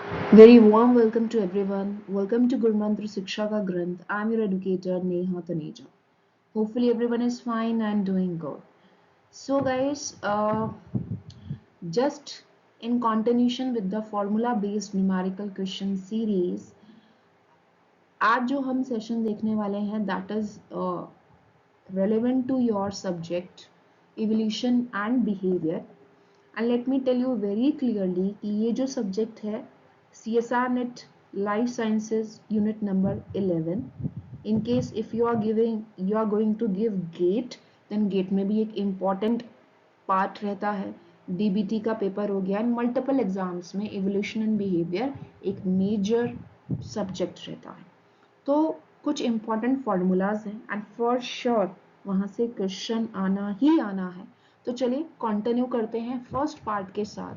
Very warm welcome to everyone. Welcome to Gurmantra Siksha Ka Granth. I'm your educator Neha Taneja. Hopefully everyone is fine and doing good. So guys, just in continuation with the formula based numerical question series, आज जो हम session देखने वाले हैं that is relevant to your subject evolution and behavior. And let me tell you very clearly कि ये जो subject है CSR net life sciences unit number 11. In case if you are going to give GATE, then GATE में भी एक important part रहता है. DBT का पेपर हो गया एंड मल्टीपल एग्जाम्स में एवोल्यूशन एंड बिहेवियर एक मेजर सब्जेक्ट रहता है. तो कुछ इम्पॉर्टेंट फॉर्मूलाज हैं एंड फॉर श्योर वहां से क्वेश्चन आना ही आना है. तो चलिए कंटिन्यू करते हैं फर्स्ट पार्ट के साथ,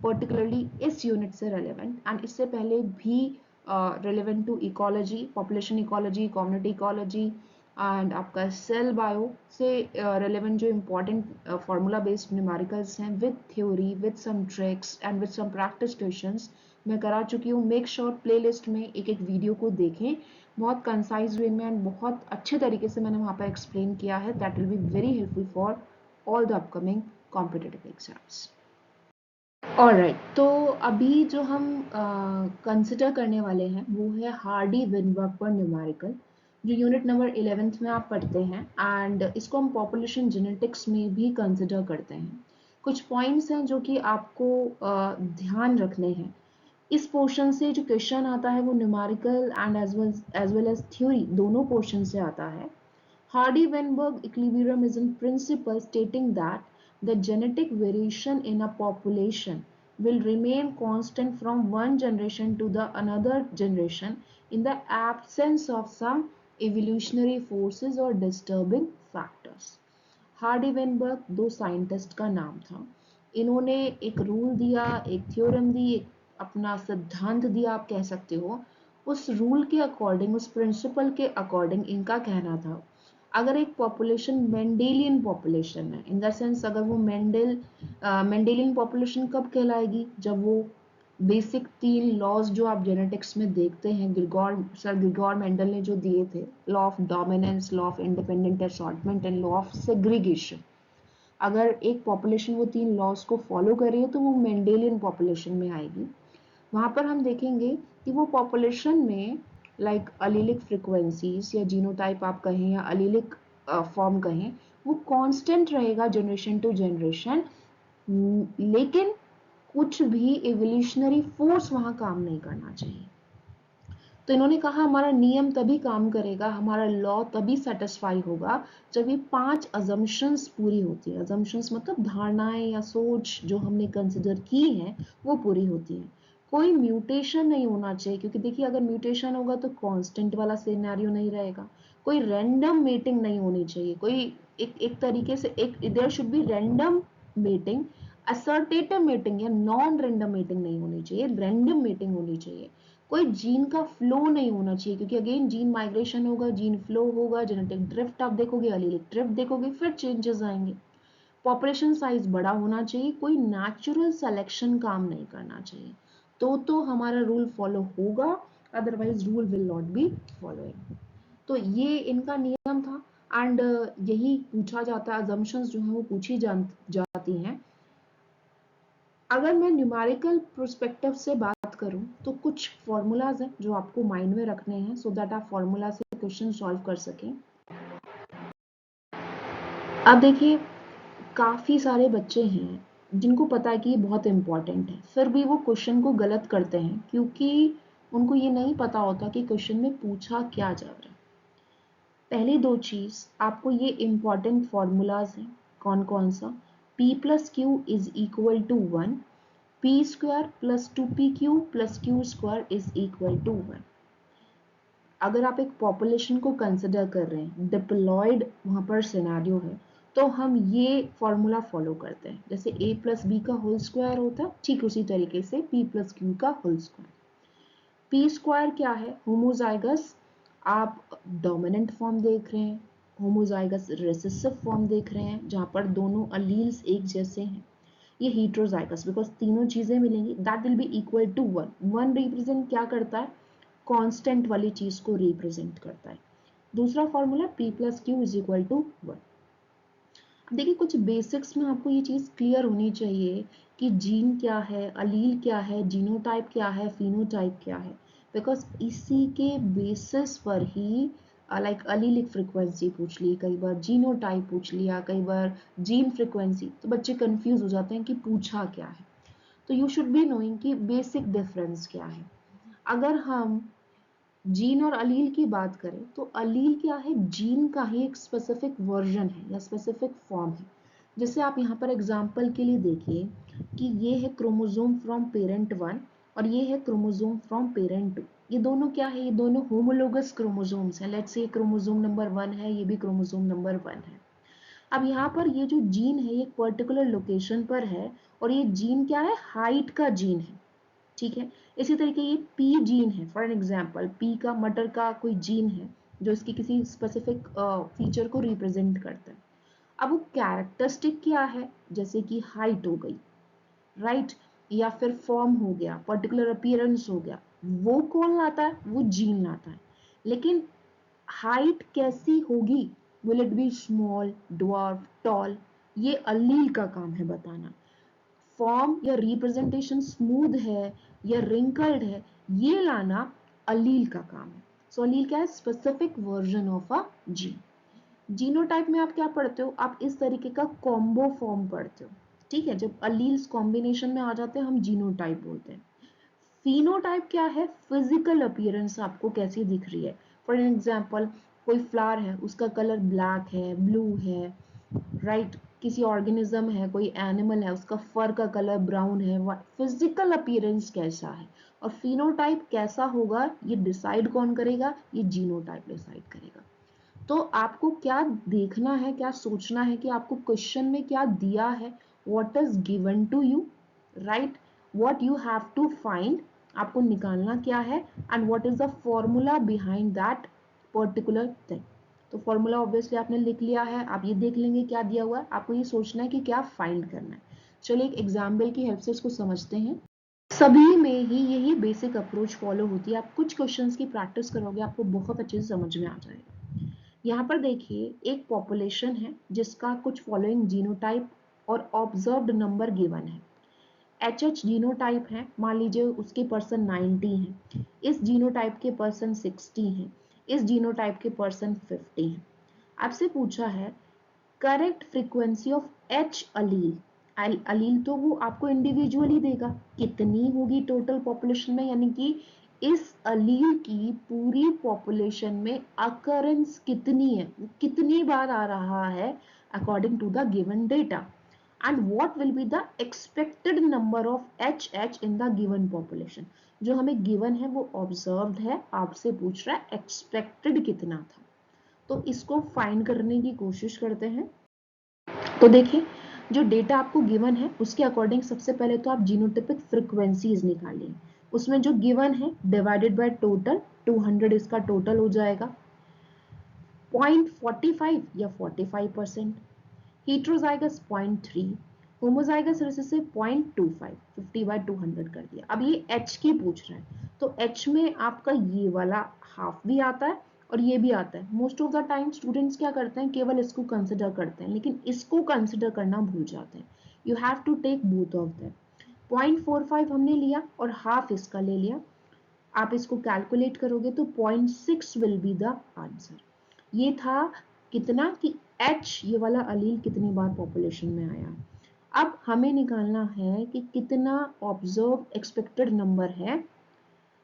पर्टिकुलरली इस यूनिट से रेलेवेंट एंड इससे पहले भी relevant to ecology, population ecology, community ecology and आपका सेल बायो से रेलेवेंट जो इम्पोर्टेंट फॉर्मूला बेस्ड न्यूमेरिकल्स हैं with theory, with some tricks and with some practice questions मैं करा चुकी हूँ. मेक श्योर प्लेलिस्ट में एक एक वीडियो को देखें, बहुत कंसाइज वे में एंड बहुत अच्छे तरीके से मैंने वहाँ पर एक्सप्लेन किया है. That will be very helpful for all the upcoming competitive exams. Alright, तो अभी जो हम कंसिडर करने वाले हैं वो है हार्डी विनबर्ग पर न्यूमेरिकल, जो यूनिट नंबर 11th में आप पढ़ते हैं एंड इसको हम पॉपुलेशन जेनेटिक्स में भी कंसिडर करते हैं. कुछ पॉइंट्स हैं जो कि आपको ध्यान रखने हैं. इस पोर्शन से जो क्वेश्चन आता है वो numerical and as well as theory दोनों पोर्शन से आता है. Hardy-Weinberg equilibrium is in principle stating that the genetic variation in a population will remain constant from one generation to the another generation in the absence of some evolutionary forces or disturbing factors. Hardy-Weinberg दो scientist का नाम था. इन्होंने एक rule दिया, एक theorem दी, एक अपना सिद्धांत दिया आप कह सकते हो. उस रूल के अकॉर्डिंग, उस प्रिंसिपल के अकॉर्डिंग इनका कहना था अगर एक पॉपुलेशन मेंडेलियन पॉपुलेशन है, इन द सेंस अगर वो मेंडेलियन पॉपुलेशन कब कहलाएगी, जब वो बेसिक 3 लॉज जो आप जेनेटिक्स में देखते हैं ग्रिगोर मेंडल ने जो दिए थे, law of dominance, law of independent assortment and law of segregation, अगर एक पॉपुलेशन वो 3 लॉज को फॉलो कर रही है तो वो मेंडेलियन पॉपुलेशन में आएगी. वहां पर हम देखेंगे कि वो पॉपुलेशन में लाइक अलीलिक फ्रिक्वेंसीज या जीनोटाइप आप कहें या अलीलिक फॉर्म कहें, वो कांस्टेंट रहेगा जनरेशन टू जनरेशन, लेकिन कुछ भी एवोल्यूशनरी फोर्स वहां काम नहीं करना चाहिए. तो इन्होंने कहा हमारा नियम तभी काम करेगा, हमारा लॉ तभी सेटिस्फाई होगा जब ये 5 अजम्पशंस पूरी होती है. अजम्पशंस मतलब धारणाएं या सोच जो हमने कंसिडर की हैं वो पूरी होती है. कोई म्यूटेशन नहीं होना चाहिए, क्योंकि देखिए अगर म्यूटेशन होगा तो कांस्टेंट वाला सिनेरियो नहीं रहेगा. कोई रैंडम मेटिंग नहीं होनी चाहिए, कोई एक तरीके से एक there should be random mating, assortative mating या नॉन रैंडम मेटिंग नहीं होनी चाहिए, रैंडम मेटिंग होनी चाहिए. कोई जीन का फ्लो नहीं होना चाहिए, क्योंकि अगेन जीन माइग्रेशन होगा, जीन फ्लो होगा, जेनेटिक ड्रिफ्ट आप देखोगे, अलीलिक ड्रिफ्ट देखोगे, फिर चेंजेस आएंगे. पॉपुलेशन साइज बड़ा होना चाहिए, कोई नेचुरल सिलेक्शन काम नहीं करना चाहिए. तो हमारा रूल फॉलो होगा, otherwise rule will not be following. तो ये इनका नियम था एंड यही पूछा जाता है, अजम्पशंस जो है वो पूछी जाती हैं. अगर मैं न्यूमेरिकल प्रोस्पेक्टिव से बात करूं तो कुछ फॉर्मूलाज हैं जो आपको माइंड में रखने हैं सो दैट आप फॉर्मूला से क्वेश्चन सॉल्व कर सकें. अब देखिए काफ़ी सारे बच्चे हैं जिनको पता है कि ये बहुत इंपॉर्टेंट है, फिर भी वो क्वेश्चन को गलत करते हैं क्योंकि उनको ये नहीं पता होता कि क्वेश्चन में पूछा क्या जा रहा है. पहली दो चीज़ आपको ये इंपॉर्टेंट फॉर्मूलाज हैं. कौन कौन सा? p plus q is equal to 1, p square plus 2pq plus q square is equal to 1. अगर आप एक पॉपुलेशन को कंसिडर कर रहे हैं, डिप्लॉयड वहाँ पर सिनेरियो है, तो हम ये फॉर्मूला फॉलो करते हैं. जैसे a प्लस बी का होल स्क्वायर होता है, ठीक उसी तरीके से p प्लस क्यू का होल स्क्वायर. p स्क्वायर क्या है? होमोजाइगस आप डोमिनेंट फॉर्म देख रहे हैं, होमोजाइगस रिसेसिव फॉर्म देख रहे हैं जहाँ पर दोनों अलील्स एक जैसे हैं. ये heterozygous, बिकॉज तीनों चीजें मिलेंगी, that will be equal to 1. 1 represent क्या करता है, कांस्टेंट वाली चीज को रिप्रेजेंट करता है. दूसरा formula p plus q is equal to 1. देखिए कुछ बेसिक्स में आपको ये चीज क्लियर होनी चाहिए कि जीन क्या है, अलील क्या है, जीनोटाइप क्या है, फिनोटाइप क्या है, बिकॉज इसी के बेसिस पर ही लाइक अलीलिक फ्रिक्वेंसी पूछ ली, कई बार जीनोटाइप पूछ लिया, कई बार जीन फ्रिक्वेंसी, तो बच्चे कंफ्यूज हो जाते हैं कि पूछा क्या है. तो यू शुड बी नोइंग कि बेसिक डिफरेंस क्या है. अगर हम जीन और अलील की बात करें तो अलील क्या है, जीन का ही एक स्पेसिफिक वर्जन है या स्पेसिफिक फॉर्म है. जैसे आप यहाँ पर एग्जांपल के लिए देखिए कि ये है क्रोमोसोम फ्रॉम पेरेंट 1 और ये है क्रोमोसोम फ्रॉम पेरेंट 2. ये दोनों क्या है, ये दोनों होमोलोगस क्रोमोसोम्स हैं. लेट्स से क्रोमोसोम नंबर 1 है, ये भी क्रोमोसोम नंबर 1 है. अब यहाँ पर ये जो जीन है ये एक पर्टिकुलर लोकेशन पर है और ये जीन क्या है, हाइट का जीन है. ठीक है. इसी तरीके ये पी जीन है, फॉर एन एग्जाम्पल पी का मटर का कोई जीन है जो इसकी किसी स्पेसिफिक फीचर को रिप्रेजेंट करता है. अब वो कैरेक्टरिस्टिक क्या है, जैसे कि हाइट हो गई, राइट, या फिर फॉर्म हो गया, पर्टिकुलर अपीयरेंस हो गया, वो कौन लाता है, वो जीन लाता है. लेकिन हाइट कैसी होगी, will it be small, dwarf, tall, ये अलील का काम है बताना. फॉर्म या रिप्रेजेंटेशन स्मूथ है या रिंकल्ड है, ये लाना अलील का काम है. सो अलील क्या है, specific version of a gene. Genotype में आप क्या पढ़ते हो, आप इस तरीके का कॉम्बो फॉर्म पढ़ते हो. ठीक है, जब अलील्स कॉम्बिनेशन में आ जाते हैं हम जीनोटाइप बोलते हैं. फिनोटाइप क्या है, फिजिकल अपीयरेंस आपको कैसी दिख रही है. फॉर एग्जाम्पल कोई फ्लावर है, उसका कलर ब्लैक है, ब्लू है, राइट. किसी ऑर्गेनिज्म है, कोई एनिमल है, उसका फर का कलर ब्राउन है, फिजिकल अपीयरेंस कैसा है. और फिनोटाइप कैसा होगा ये डिसाइड कौन करेगा, ये जीनोटाइप डिसाइड करेगा. तो आपको क्या देखना है, क्या सोचना है कि आपको क्वेश्चन में क्या दिया है, what is given to you, right, what you have to find, आपको निकालना क्या है, and what is the formula behind that particular thing. तो फॉर्मूला ऑब्वियसली आपने लिख लिया है, आप ये देख लेंगे क्या दिया हुआ है, आपको ये सोचना है कि क्या फाइंड करना है. चलिए एक एग्जाम्पल की हेल्प से इसको समझते हैं. सभी में ही यही बेसिक अप्रोच फॉलो होती है. आप कुछ क्वेश्चंस की प्रैक्टिस करोगे आपको बहुत अच्छे से समझ में आ जाएगा. यहाँ पर देखिए एक पॉपुलेशन है जिसका कुछ फॉलोइंग जीनोटाइप और ऑब्जर्व्ड नंबर गिवन है. एच जीनोटाइप है, मान लीजिए उसके पर्सन 90 हैं, इस जीनोटाइप के पर्सन 60 हैं, इस जीनोटाइप के पर्सन 50 हैं. आपसे पूछा है करेक्ट फ्रीक्वेंसी ऑफ एच अलील. अलील तो वो आपको इंडिविजुअली देगा, कितनी होगी टोटल पॉपुलेशन में, यानी कि इस अलील की पूरी पॉपुलेशन में अकरेंस कितनी है, कितनी बार आ रहा है according to the given data. And what will be the expected number of H in the given population. जो हमें गिवन है वो ऑब्जर्व्ड है, आपसे पूछ रहा है एक्सपेक्टेड कितना था. तो इसको फाइंड करने की कोशिश करते हैं. तो देखिए जो डेटा आपको गिवन है उसके अकॉर्डिंग सबसे पहले तो आप जीनोटिपिक फ्रीक्वेंसीज निकालिए. उसमें जो गिवन है डिवाइडेड बाय टोटल, 200 इसका टोटल हो जाएगा, 0.45 या 45%, heterozygous 0.3, होमोजाइगस रिसेसिव 0.25, 50 बाय 200 कर दिया. अब ये H की पूछ रहा है तो H में आपका ये वाला हाफ भी आता है और ये भी आता है. Most of the time students क्या करते हैं, केवल इसको कंसिडर करते हैं, लेकिन इसको कंसिडर करना भूल जाते हैं. You have to take both of them. 0.45 हमने लिया और हाफ इसका ले लिया. आप इसको कैलकुलेट करोगे तो 0.6 विल बी द आंसर. ये था कितना कि H ये वाला अलील कितनी बार पॉपुलेशन में आया. अब हमें निकालना है कि कितना ऑब्जर्व एक्सपेक्टेड नंबर है,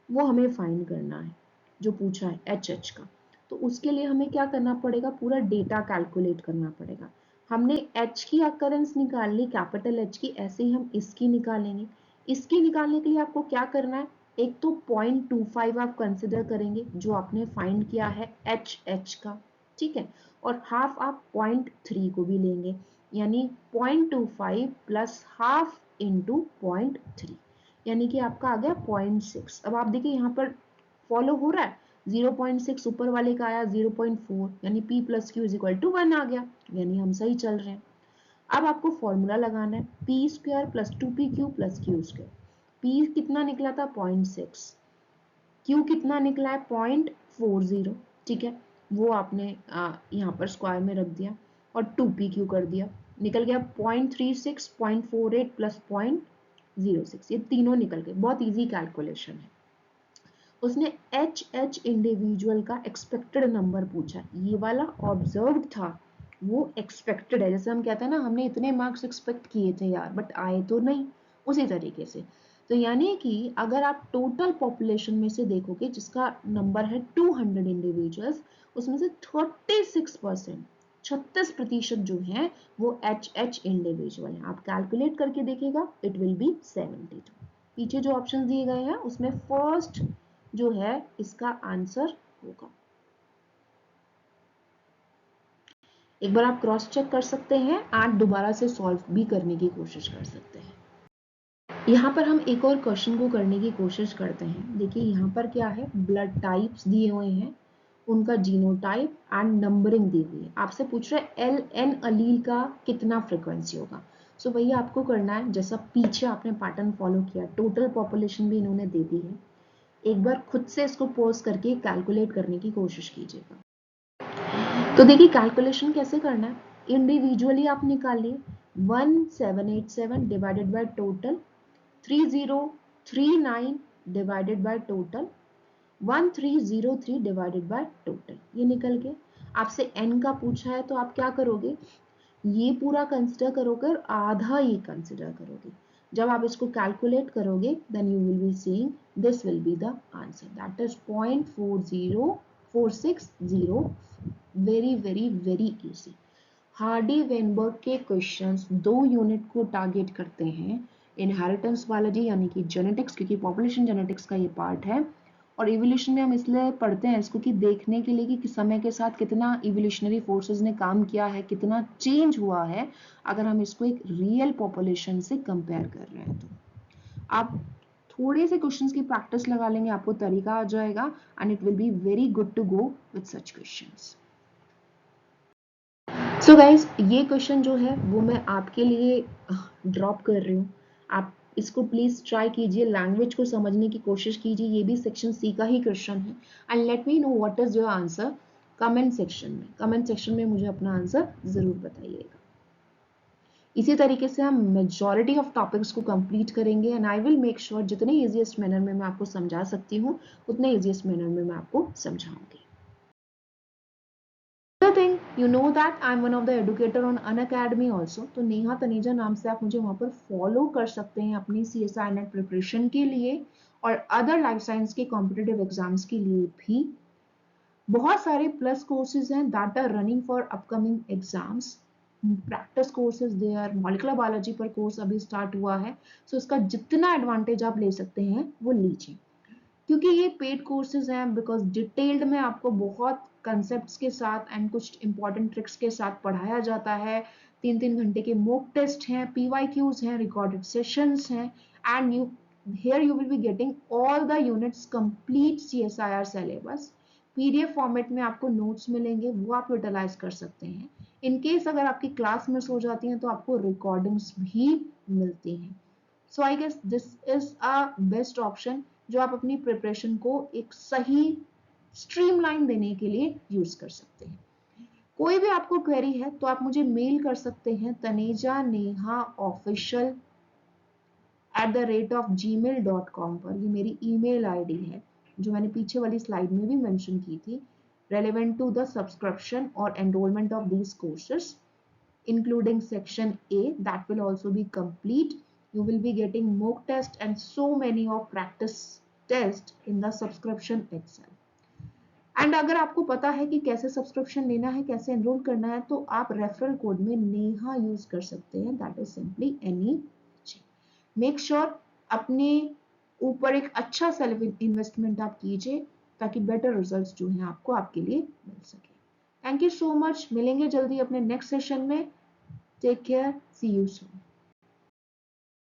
वो हमें फाइंड करना है जो पूछा है एच का. तो उसके लिए हमें क्या करना पड़ेगा, पूरा डेटा कैलकुलेट करना पड़ेगा. हमने H की अकरेंस निकालनी, कैपिटल H की, ऐसे ही हम इसकी निकालेंगे. इसकी निकालने के लिए आपको क्या करना है, एक तो 0.25 आप कंसिडर करेंगे जो आपने फाइंड किया है H का, ठीक है, और हाफ आप 0.3 को भी लेंगे, यानी 0.25 प्लस हाफ इंटू 0.3, यानी कि आपका आ गया 0.6. अब आप देखिए यहाँ पर फॉलो हो रहा है, 0.6 ऊपर वाले का आया 0.4, यानी p plus q is equal to 1 आ गया, यानी हम सही चल रहे हैं. अब आपको फॉर्मूला लगाना है, P square plus 2p Q plus Q square. P कितना निकला था 0.6, क्यू कितना निकला है 0.40, ठीक है, वो आपने यहाँ पर स्क्वायर में रख दिया और 2p क्यू कर दिया, निकल गया 0.36, 0.48 प्लस 0.06, ये तीनों निकल गए। बहुत इजी कैलकुलेशन है। उसने एच इंडिविजुअल का एक्सपेक्टेड नंबर पूछा, ये वाला ऑब्जर्व्ड था, वो एक्सपेक्टेड है। जैसे हम कहते हैं ना हमने इतने मार्क्स एक्सपेक्ट किए थे यार बट आए तो नहीं, उसी तरीके से। तो यानी कि अगर आप टोटल पॉपुलेशन में से देखोगे जिसका नंबर है 200 इंडिविजुअल्स, उसमें से 36%, 36% जो है वो एच इंडिविजुअल है। आप कैलकुलेट करके देखिएगा, इट विल बी 72। पीछे जो ऑप्शन दिए गए हैं उसमें फर्स्ट जो है इसका आंसर होगा। एक बार आप क्रॉस चेक कर सकते हैं, आप दोबारा से सॉल्व भी करने की कोशिश कर सकते हैं। यहाँ पर हम एक और क्वेश्चन को करने की कोशिश करते हैं। देखिए यहाँ पर क्या है, ब्लड टाइप्स दिए हुए हैं, उनका जीनोटाइप एंड नंबरिंग दी हुई है। आपसे पूछ रहे हैं एल एन अलील का कितना फ्रिक्वेंसी होगा। सो वही आपको करना है जैसा पीछे आपने पैटर्न फॉलो किया, टोटल पॉपुलेशन भी इन्होंने दे दी है। एक बार खुद से इसको पॉज करके कैलकुलेट करने की कोशिश कीजिएगा। तो देखिए कैलकुलेशन कैसे करना है, इंडिविजुअली आप निकालिए, 1787 divided by total, 3039 divided by total, 1303 divided by total, ये निकल गए। आपसे n का पूछा है तो आप क्या करोगे, ये पूरा कंसिडर करोगे और आधा ये कंसिडर करोगे। जब आप इसको कैलकुलेट करोगे then you will be seeing this will be the answer, that is 0.40460। Very very very easy. Hardy Weinberg के क्वेश्चंस 2 यूनिट को टारगेट करते हैं, इनहेरिटेंस बायोलॉजी यानी कि जेनेटिक्स, क्योंकि पॉपुलेशन जेनेटिक्स का ये पार्ट है, और इवोल्यूशन में हम इसलिए पढ़ते हैं इसको कि देखने के लिए कि समय के साथ कितना इवोल्यूशनरी फोर्सेस ने काम किया है, कितना चेंज हुआ है अगर हम इसको एक रियल पॉपुलेशन से कंपेयर कर रहे हैं। तो आप थोड़े से क्वेश्चंस की प्रैक्टिस लगा लेंगे, आपको तरीका आ जाएगा and it will be very good to go with such questions. So guys ये क्वेश्चन जो है वो मैं आपके लिए ड्रॉप कर रही हूँ। आप इसको प्लीज ट्राई कीजिए, लैंग्वेज को समझने की कोशिश कीजिए। ये भी सेक्शन सी का ही क्वेश्चन है and let me know what is your answer comment section में। कमेंट सेक्शन में मुझे अपना आंसर जरूर बताइएगा। इसी तरीके से हम मेजॉरिटी ऑफ टॉपिक्स को कंप्लीट करेंगे and I will make sure जितने इजीएस्ट मैनर में मैं आपको समझा सकती हूँ उतने इजीएस्ट मैनर में मैं आपको समझाऊंगी। Thing, you know that I'm one of the educator on Unacademy also. तो नेहा तनेजा नाम से आप मुझे वहाँ पर फॉलो कर सकते हैं अपनी CSI नेट प्रिपरेशन के लिए और अदर लाइफ साइंस के कॉम्पिटिटिव एग्जाम्स के लिए भी। बहुत सारे प्लस कोर्सेज हैं that are running for upcoming exams, practice courses there, molecular biology पर कोर्स अभी स्टार्ट हुआ है, सो इसका जितना एडवांटेज आप ले सकते हैं वो लीजिए, क्योंकि ये पेड कोर्सेज हैं। बिकॉज डिटेल्ड में आपको बहुत कंसेप्ट्स के साथ एंड कुछ इंपॉर्टेंट ट्रिक्स के साथ पढ़ाया जाता है। 3-3 घंटे के मॉक टेस्ट हैं, PYQs हैं, रिकॉर्डेड सेशंस हैं and you here you will be getting all the units complete CSIR syllabus। PDF format में आपको नोट्स मिलेंगे, वो आप यूटिलाइज कर सकते हैं। इन केस अगर आपकी क्लास मिस हो जाती है तो आपको रिकॉर्डिंग्स भी मिलती हैं। So I guess this is a best option जो आप अपनी प्रिपरेशन को एक सही स्ट्रीमलाइन देने के लिए यूज कर सकते हैं। कोई भी आपको क्वेरी है तो आप मुझे मेल कर सकते हैं tanejanehaofficial@gmail.com पर। ये मेरी ईमेल आईडी है जो मैंने पीछे वाली स्लाइड में भी मेंशन की थी, relevant to the subscription or enrollment of these courses including section A that will also be complete. You will be getting mock test and so many of practice test in the subscription itself. And अगर आपको पता है कि कैसे subscription लेना है, कैसे enrol करना है, तो आप रेफरल कोड में नेहा यूज कर सकते हैं, that is simply NE। Make sure अपने ऊपर एक अच्छा सेल्फ इन्वेस्टमेंट आप कीजिए ताकि बेटर रिजल्ट्स जो हैं आपको आपके लिए मिल सके। थैंक यू सो मच, मिलेंगे जल्दी अपने नेक्स्ट सेशन में। Take care, see you soon.